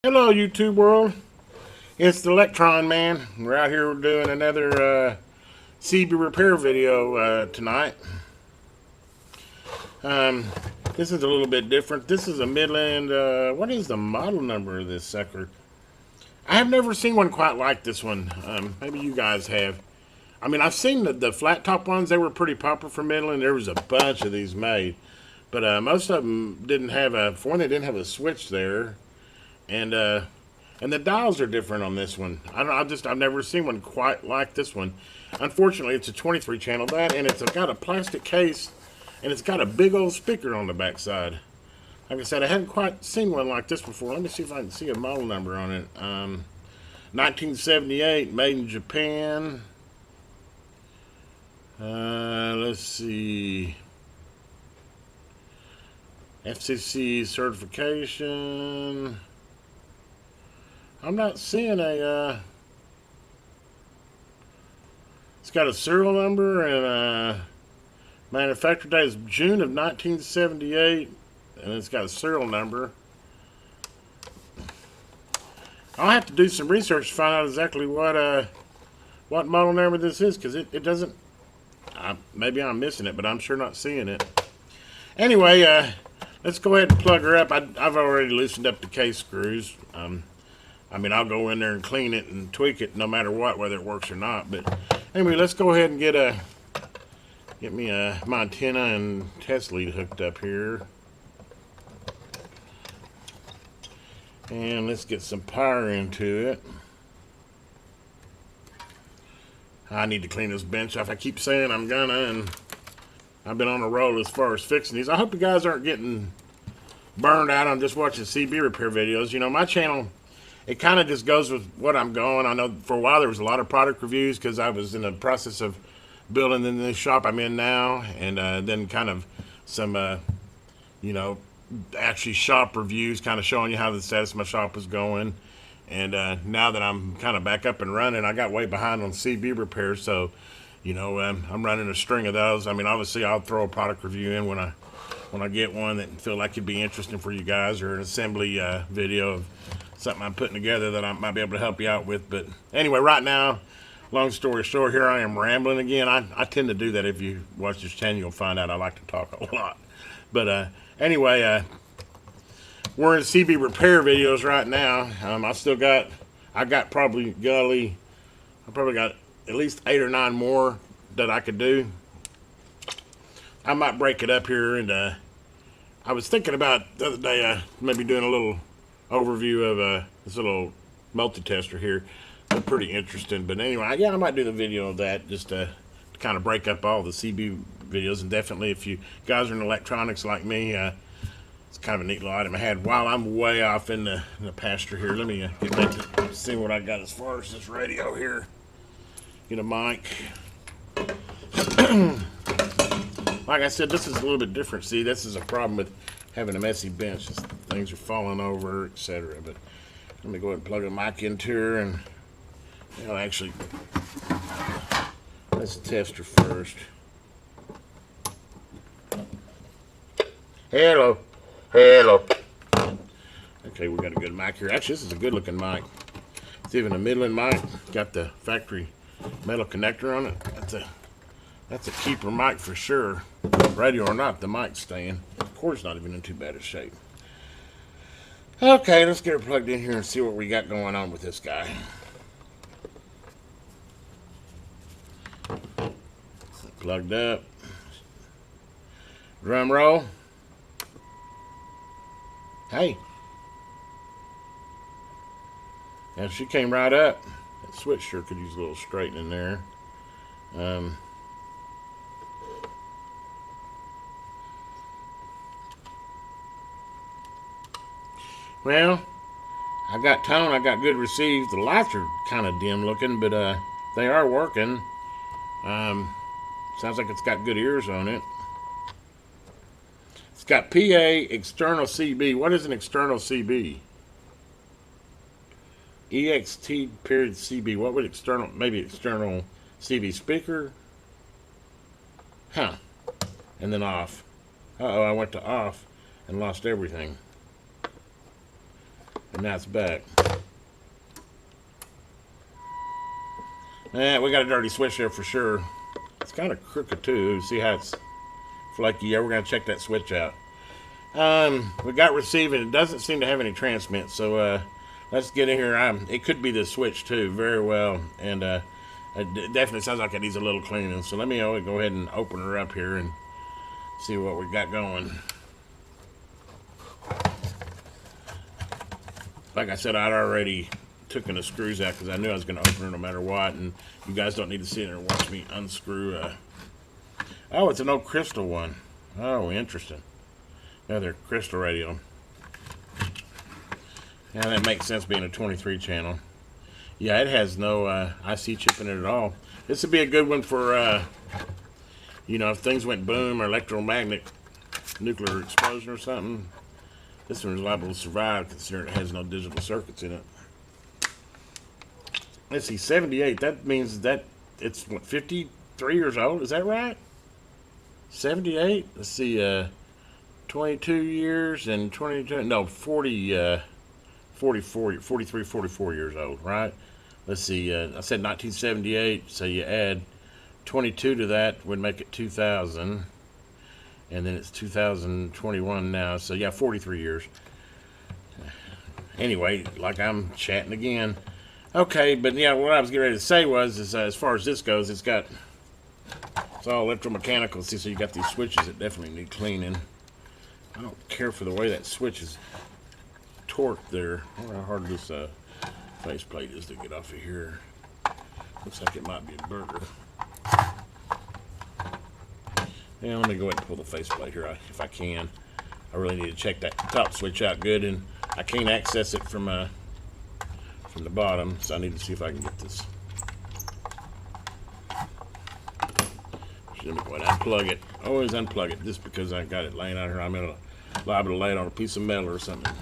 Hello, YouTube world. It's the Electron Man. We're out here doing another CB repair video tonight. This is a little bit different. This is a Midland. What is the model number of this sucker? I have never seen one quite like this one. Maybe you guys have. I mean, I've seen the flat top ones. They were pretty popular for Midland. There was a bunch of these made, but most of them didn't have a. For one, they didn't have a switch there. And the dials are different on this one. I've never seen one quite like this one. Unfortunately, it's a 23 channel and it's got a plastic case, and it's got a big old speaker on the back side. Like I said, I hadn't quite seen one like this before. Let me see if I can see a model number on it. 1978, made in Japan. Let's see. FCC certification. I'm not seeing a, it's got a serial number and manufacture date is June of 1978, and it's got a serial number. I'll have to do some research to find out exactly what model number this is, because it doesn't, maybe I'm missing it, but I'm sure not seeing it. Anyway, let's go ahead and plug her up. I've already loosened up the case screws. I mean, I'll go in there and clean it and tweak it no matter what, whether it works or not. But anyway, let's go ahead and get me my antenna and test lead hooked up here. And let's get some power into it. I need to clean this bench off. I keep saying I'm gonna, and I've been on a roll as far as fixing these. I hope you guys aren't getting burned out on just watching CB repair videos. You know, my channel, it kind of just goes with what I'm going. I know for a while there was a lot of product reviews because I was in the process of building the new shop I'm in now, and then kind of some, you know, actually shop reviews, kind of showing you how the status of my shop was going. And now that I'm kind of back up and running, I got way behind on CB repairs, so you know, I'm running a string of those. I mean, obviously I'll throw a product review in when I get one that feel like it'd be interesting for you guys, or an assembly video of something I'm putting together that I might be able to help you out with. But anyway, right now, long story short, here I am rambling again. I tend to do that. If you watch this channel, you'll find out I like to talk a lot. But anyway, we're in CB repair videos right now. I probably got at least 8 or 9 more that I could do. I might break it up here, and I was thinking about the other day maybe doing a little overview of this little multi-tester here. They're pretty interesting, but anyway, yeah, I might do the video of that just to kind of break up all the CB videos. And definitely, if you guys are in electronics like me, it's kind of a neat little item I had. While I'm way off in the pasture here, let me get back to see what I got as far as this radio here. Get a mic. Like I said, this is a little bit different. See, this is a problem with having a messy bench. Things are falling over, etc. But let me go ahead and plug a mic into her, and actually, let's test her first. Hello. Okay, we got a good mic here. Actually, this is a good looking mic. It's even a Midland mic. Got the factory metal connector on it. That's a keeper mic for sure. Radio or not, the mic's staying. The cord's not even in too bad a shape. Okay, let's get her plugged in here and see what we got going on with this guy. Plugged up. Drum roll. Hey. Now she came right up. That switch sure could use a little straightening there. Well, I got tone, I got good receive. The lights are kind of dim looking, but they are working. Sounds like it's got good ears on it. It's got PA external CB. What is an external CB? EXT period CB. What would external, maybe external CB speaker? Huh. And then off. Uh-oh, I went to off and lost everything. And now it's back. We got a dirty switch there for sure. It's kind of crooked too. See how it's flaky? Yeah, we're gonna check that switch out. We got receiving. It doesn't seem to have any transmit, so let's get in here. It could be the switch too, very well, and it definitely sounds like it needs a little cleaning. So let me go ahead and open her up here and see what we got going. Like I said, I'd already taken the screws out because I knew I was going to open her no matter what, and you guys don't need to sit there and watch me unscrew. Oh, it's an old crystal one. Oh, interesting. Another crystal radio. Yeah, that makes sense being a 23 channel. Yeah, it has no IC chip in it at all. This would be a good one for, you know, if things went boom or electromagnetic nuclear explosion or something. This one is liable to survive considering it has no digital circuits in it. Let's see, 78. That means that it's, what, 53 years old? Is that right? 78? Let's see, 22 years and 22, no, 44, 43, 44 years old, right? Let's see, I said 1978, so you add 22 to that would make it 2000. And then it's 2021 now, so yeah, 43 years. Anyway, like I'm chatting again. Okay, but yeah, what I was getting ready to say was, as far as this goes, it's all electromechanical. See, so you got these switches that definitely need cleaning. I don't care for the way that switch is torqued there. I wonder how hard this faceplate is to get off of here. Looks like it might be a burger. Yeah, let me go ahead and pull the faceplate here if I can. I really need to check that top switch out good, and I can't access it from the bottom, so I need to see if I can get this. Let me go ahead and unplug it. Always unplug it, just because I got it laying out here. I'm liable to lay it on a piece of metal or something.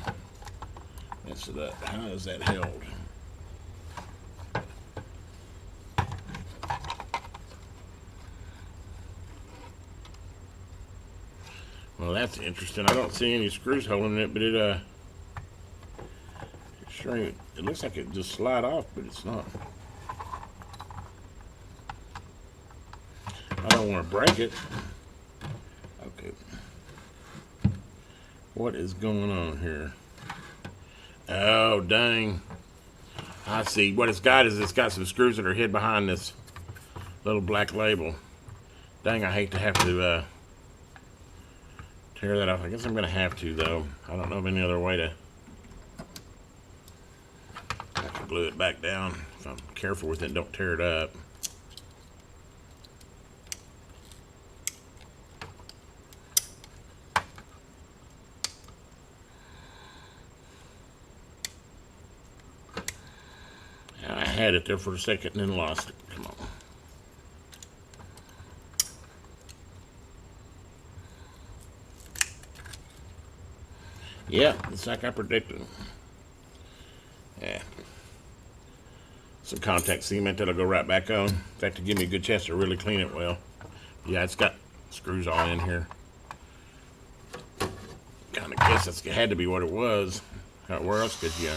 That's it up. How is that held? Well, that's interesting. I don't see any screws holding it, but it looks like it just slide off, but it's not. I don't want to break it. Okay. What is going on here? Oh, dang. I see. What it's got is it's got some screws that are hid behind this little black label. Dang, I hate to have to tear that off. I guess I'm going to have to, though. I don't know of any other way to. I can glue it back down. If I'm careful with it, don't tear it up. I had it there for a second and then lost it. Come on. Yeah, it's like I predicted. Yeah. Some contact cement that'll go right back on. In fact, to give me a good chance to really clean it well. Yeah, it's got screws all in here. Kind of guess it had to be what it was. Where else could you?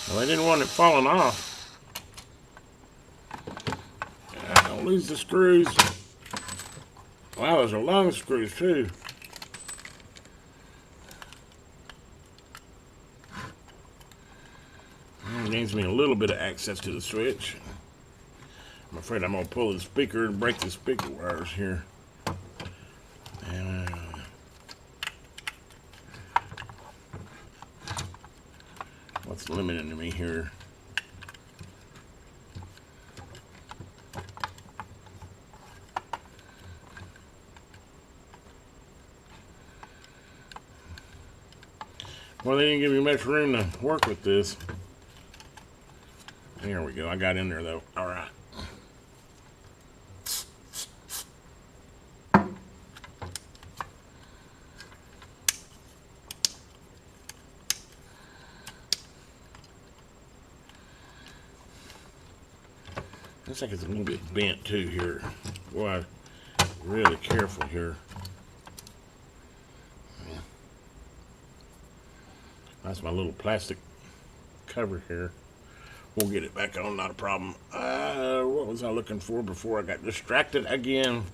Well, I didn't want it falling off. Don't lose the screws. Wow, those are long screws too. It gains me a little bit of access to the switch. I'm afraid I'm going to pull the speaker and break the speaker wires here. And what's limiting me here? Well, they didn't give me much room to work with this. There we go. I got in there though. All right. Looks like it's a little bit bent too here. Boy, really careful here. Yeah. That's my little plastic cover here. We'll get it back on, not a problem. What was I looking for before I got distracted again?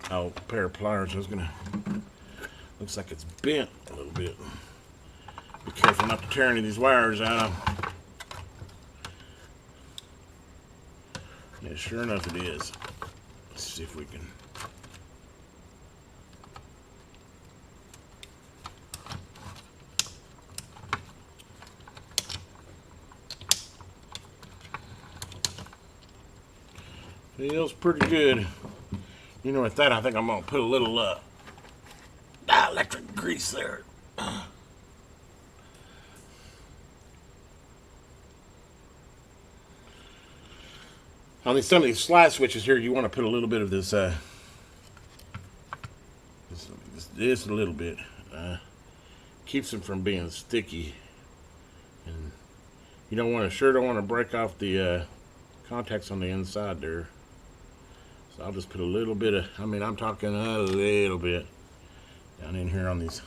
Oh, a pair of pliers. I was gonna. Looks like it's bent a little bit. Be careful not to tear any of these wires out. Yeah, sure enough it is. Let's see if we can. Feels pretty good. You know, with that, I think I'm gonna put a little electric grease there. On some of these slide switches here, you want to put a little bit of this, just a little bit. Keeps them from being sticky. And you don't want to break off the contacts on the inside there. So I'll just put a little bit of, I'm talking a little bit down in here on these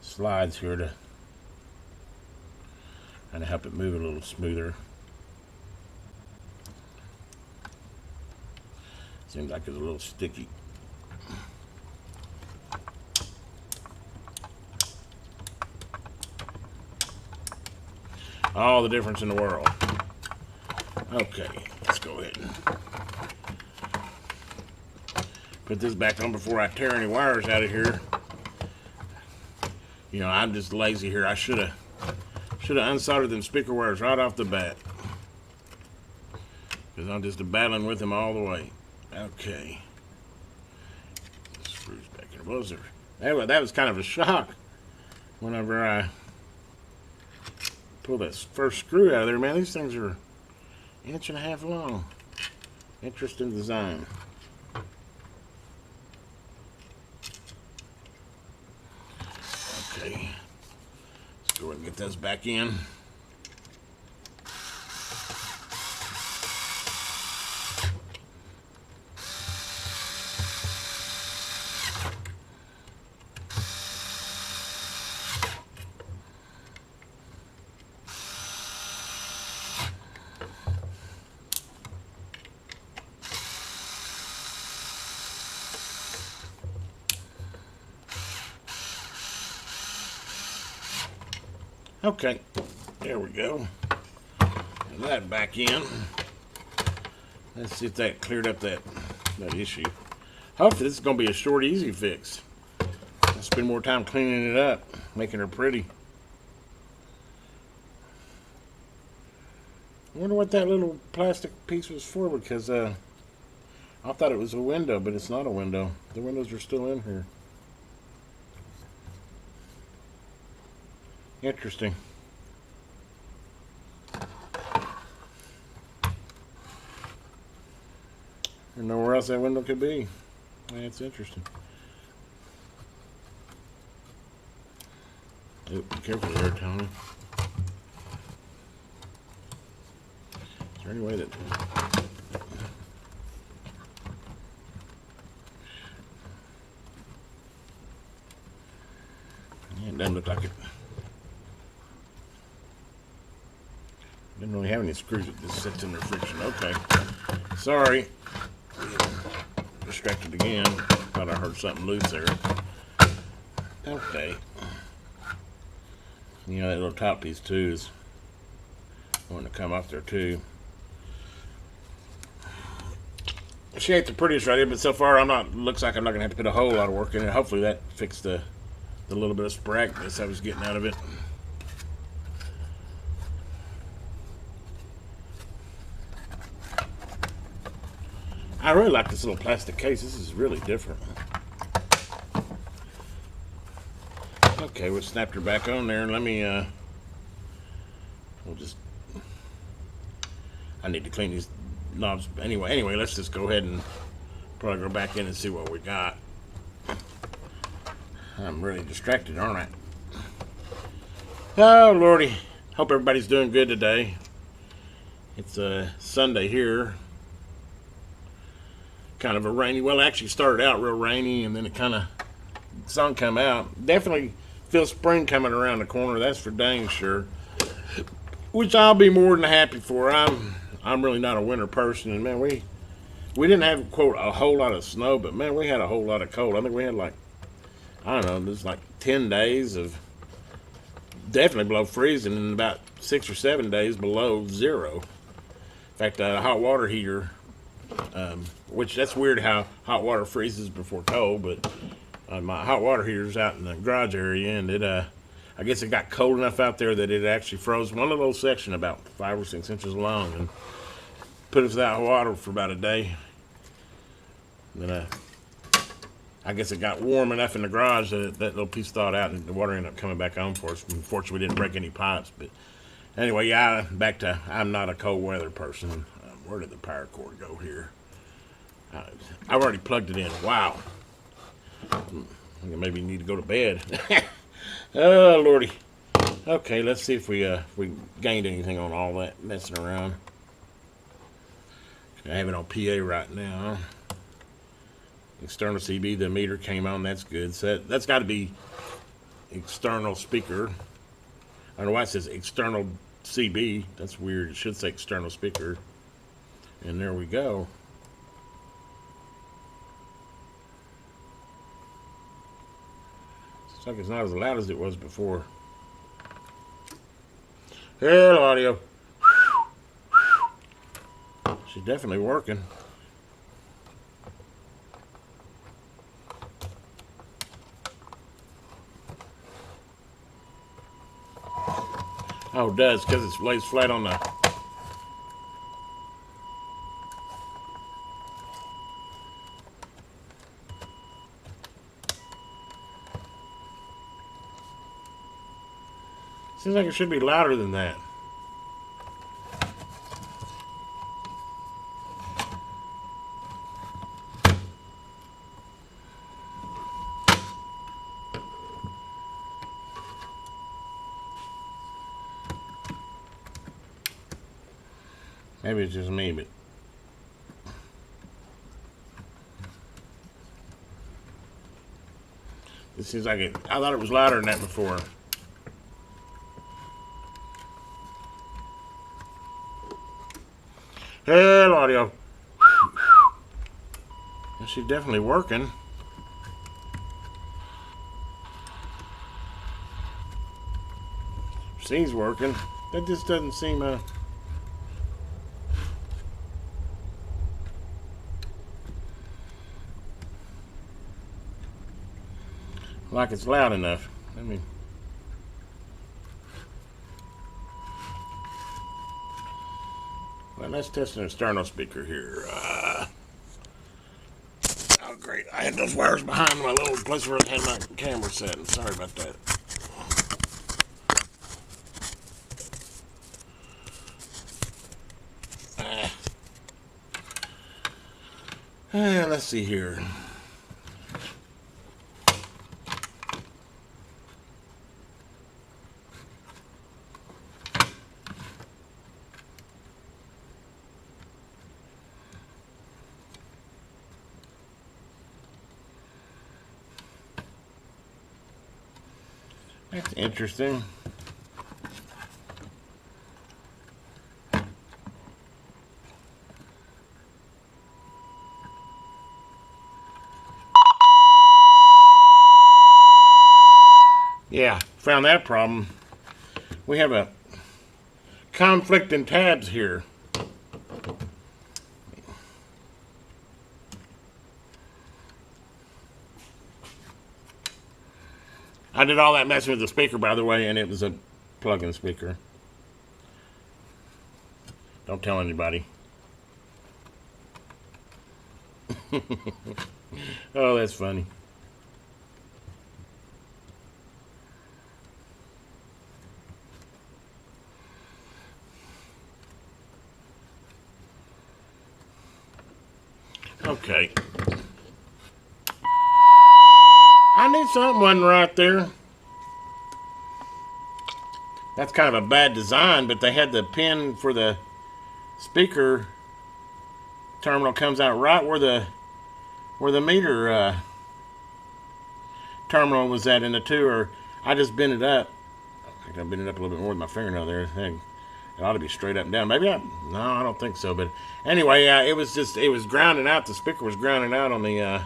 slides here to kind of help it move a little smoother. Seems like it's a little sticky. All the difference in the world. Okay, let's go ahead and put this back on before I tear any wires out of here. You know, I'm just lazy here. I should have unsoldered them speaker wires right off the bat, because I'm just battling with them all the way. Okay. Screws back in. What was there? That was kind of a shock whenever I pulled that first screw out of there. Man, these things are 1.5 inches long. Interesting design. Okay. Let's go ahead and get this back in. Okay, there we go. And that back in. Let's see if that cleared up that issue. Hopefully this is going to be a short, easy fix. I'll spend more time cleaning it up, making her pretty. I wonder what that little plastic piece was for, because I thought it was a window, but it's not a window. The windows are still in here. Interesting. I don't know where else that window could be. That's interesting. Oh, be careful there, Tony. Is there any way that... Yeah, it doesn't look like it. Didn't really have any screws. It just sits in there friction. Okay. Sorry. Distracted again. Thought I heard something loose there. Okay. You know, that little top piece too is wanting to come off there too. She ain't the prettiest right here, but so far looks like I'm not gonna have to put a whole lot of work in it. Hopefully that fixed the little bit of spraggleness I was getting out of it. I really like this little plastic case. This is really different. Okay, we'll snap her back on there, and let me, I need to clean these knobs. Anyway, let's just go ahead and probably go back in and see what we got. I'm really distracted, aren't I? Oh, Lordy. Hope everybody's doing good today. It's a Sunday here. Kind of a rainy, well, it actually started out real rainy, and then it kind of, sun come out. Definitely feel spring coming around the corner, that's for dang sure. Which I'll be more than happy for. I'm really not a winter person, and man, we didn't have, quote, a whole lot of snow, but man, we had a whole lot of cold. I think we had like, I don't know, there's like 10 days of definitely below freezing, and about 6 or 7 days below zero. In fact, a hot water heater, which that's weird how hot water freezes before cold, but my hot water heater's out in the garage area, and it, I guess it got cold enough out there that it actually froze one little section about 5 or 6 inches long, and put us without water for about a day. And then I guess it got warm enough in the garage that that little piece thawed out, and the water ended up coming back on for us. Unfortunately, we didn't break any pipes. But anyway, yeah, back to, I'm not a cold weather person. Where did the power cord go here? I've already plugged it in. Wow. I think maybe need to go to bed. Oh, Lordy. Okay, let's see if we gained anything on all that messing around. I have it on PA right now. External CB, the meter came on, that's good. So that's got to be external speaker. I don't know why it says external CB. That's weird. It should say external speaker. And there we go. Looks like it's not as loud as it was before. Hello, audio. She's definitely working. Oh, it does, because it lays flat on the... Seems like it should be louder than that. Maybe it's just me, but it seems like it. I thought it was louder than that before. Hello, audio. She's definitely working. She's working. That just doesn't seem like it's loud enough. Let me. Well, let's test an external speaker here. Oh, great. I had those wires behind my little place where I had my camera set. Sorry about that. Let's see here. That's interesting. Yeah, found that problem. We have a conflict in tabs here. I did all that messing with the speaker, by the way, and it was a plug-in speaker. Don't tell anybody. Oh, that's funny. Okay. I knew something wasn't right there. That's kind of a bad design, but they had the pin for the speaker terminal comes out right where the meter terminal was at in the two, or I just bent it up. I think I bent it up a little bit more with my fingernail there. I think it ought to be straight up and down. Maybe no, I don't think so. But anyway, it was grounding out. The speaker was grounding out on the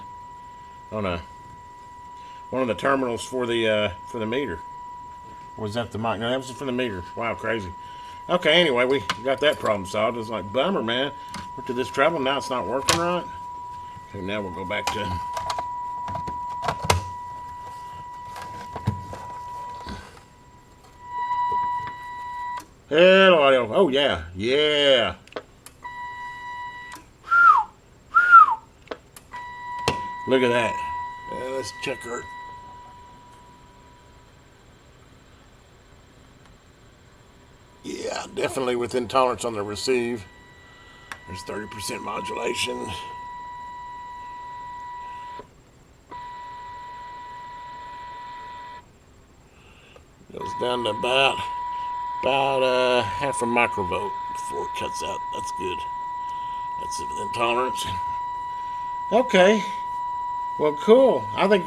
one of the terminals for the meter. Or was that the mic? No, that was for the meter. Wow, crazy. Okay, anyway, we got that problem solved. It's like, bummer, man. Went to this trouble, now it's not working right. Okay, now we'll go back to hello audio. Oh yeah, yeah. Look at that. Let's check her. Yeah, definitely within tolerance on the receive. There's 30% modulation. Goes down to about half a microvolt before it cuts out. That's good. That's it within tolerance. Okay. Well, cool. I think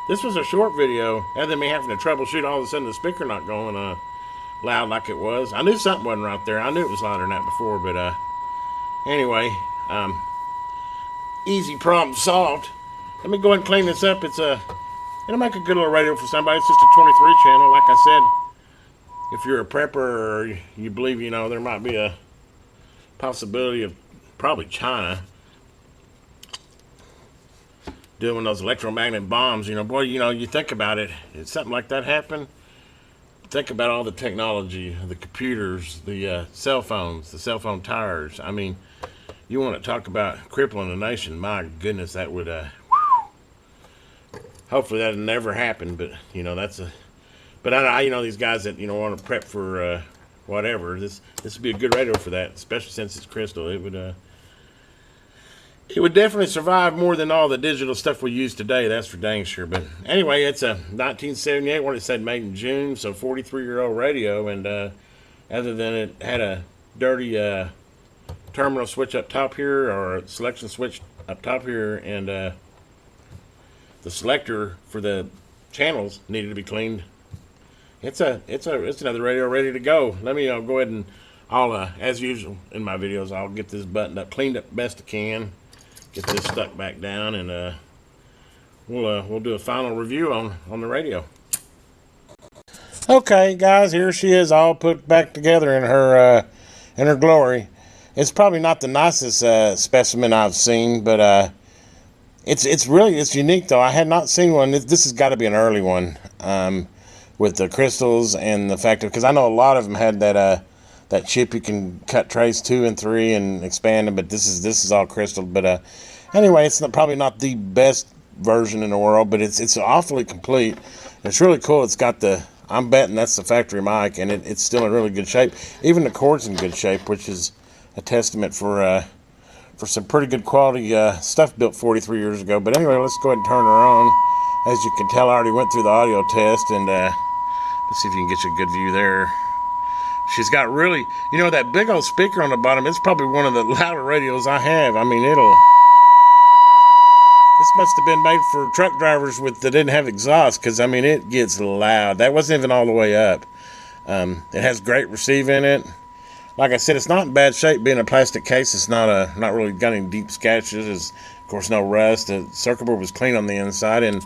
this was a short video. Other than me having to troubleshoot all of a sudden the speaker not going loud like it was. I knew something wasn't right there. I knew it was louder than that before, but anyway, easy problem solved. Let me go ahead and clean this up. It'll make a good little radio for somebody. It's just a 23 channel. Like I said, if you're a prepper or you believe, there might be a possibility of probably China doing those electromagnetic bombs, boy, you think about it. If something like that happened, think about all the technology, the computers, the cell phones, the cell phone towers. I mean, you want to talk about crippling a nation. My goodness, that would, hopefully that'll never happen, but, but I these guys that, want to prep for, whatever, this would be a good radio for that, especially since it's crystal. It would definitely survive more than all the digital stuff we use today, that's for dang sure. But anyway, it's a 1978 one. It said made in June, so 43-year-old radio. And other than it had a dirty terminal switch up top here, or a selection switch up top here, and the selector for the channels needed to be cleaned. It's another radio ready to go. Let me go ahead and I'll as usual in my videos, I'll get this buttoned up, cleaned up best I can. Get this stuck back down, and we'll do a final review on the radio. Okay, guys, here she is, all put back together in her glory. It's probably not the nicest specimen I've seen, but it's unique though. I had not seen one. This has got to be an early one, with the crystals and the fact because I know a lot of them had that chip you can cut trays 2 and 3 and expand them, but this is all crystal. But anyway, it's probably not the best version in the world, but it's awfully complete. It's really cool. It's got I'm betting that's the factory mic, and it's still in really good shape. Even the cord's in good shape, which is a testament for some pretty good quality stuff built 43 years ago. But anyway, let's go ahead and turn her on. As you can tell, I already went through the audio test, and let's see if you can get you a good view there. She's got really, that big old speaker on the bottom. It's probably one of the louder radios I have. I mean, this must have been made for truck drivers that didn't have exhaust, because, I mean, it gets loud. That wasn't even all the way up. It has great receive in it. Like I said, it's not in bad shape. Being a plastic case, it's not really got any deep scratches. There's, of course, no rust. The circuit board was clean on the inside, and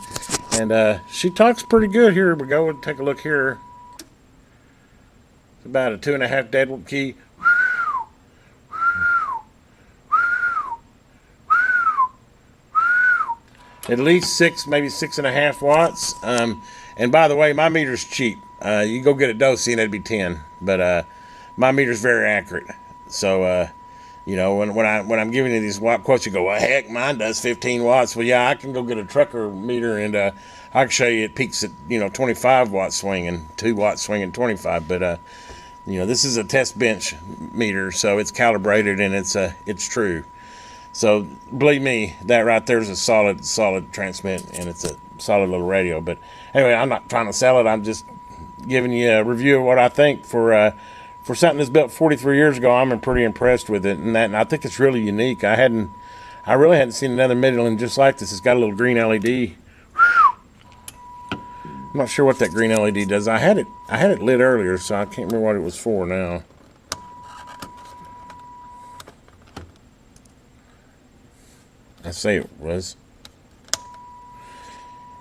she talks pretty good. Here we go. We'll take a look here. About a 2.5 deadwood key. At least 6, maybe 6.5 watts. And by the way, my meter's cheap. You go get a Dosey and it'd be 10. But my meter's very accurate. So when I'm giving you these watt quotes, you go, well, heck, mine does 15 watts. Well, yeah, I can go get a trucker meter, and I can show you it peaks at 25 watts swinging, 2 watts swinging 25. But this is a test bench meter, so it's calibrated and it's true. So believe me, that right there is a solid transmit, and it's a solid little radio. But anyway, I'm not trying to sell it. I'm just giving you a review of what I think for for something that's built 43 years ago, I'm pretty impressed with it, and I think it's really unique. I really hadn't seen another Midland just like this. It's got a little green LED. I'm not sure what that green LED does. I had it lit earlier, so I can't remember what it was for now. I say it was.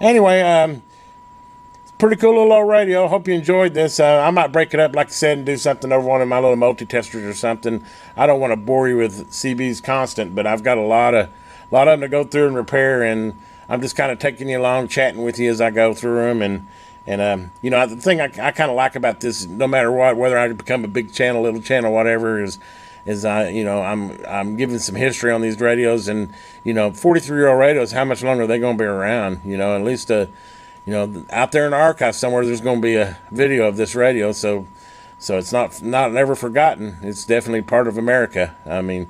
Anyway, it's a pretty cool little old radio. Hope you enjoyed this. I might break it up, like I said, and do something over one of my little multi-testers or something. I don't want to bore you with CB's constant, but I've got a lot of them to go through and repair, and I'm just kind of taking you along, chatting with you as I go through them. And you know, the thing I kind of like about this, no matter what, whether I become a big channel, little channel, whatever, is you know, I'm giving some history on these radios, and you know, 43-year-old radios, how much longer are they going to be around? You know, at least you know, out there in the archive somewhere, there's going to be a video of this radio, so it's not never forgotten. It's definitely part of America. I mean,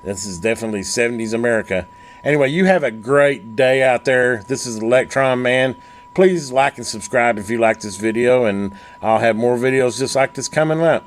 this is definitely 70s America. Anyway, you have a great day out there. This is Electron Man. Please like and subscribe if you like this video, and I'll have more videos just like this coming up.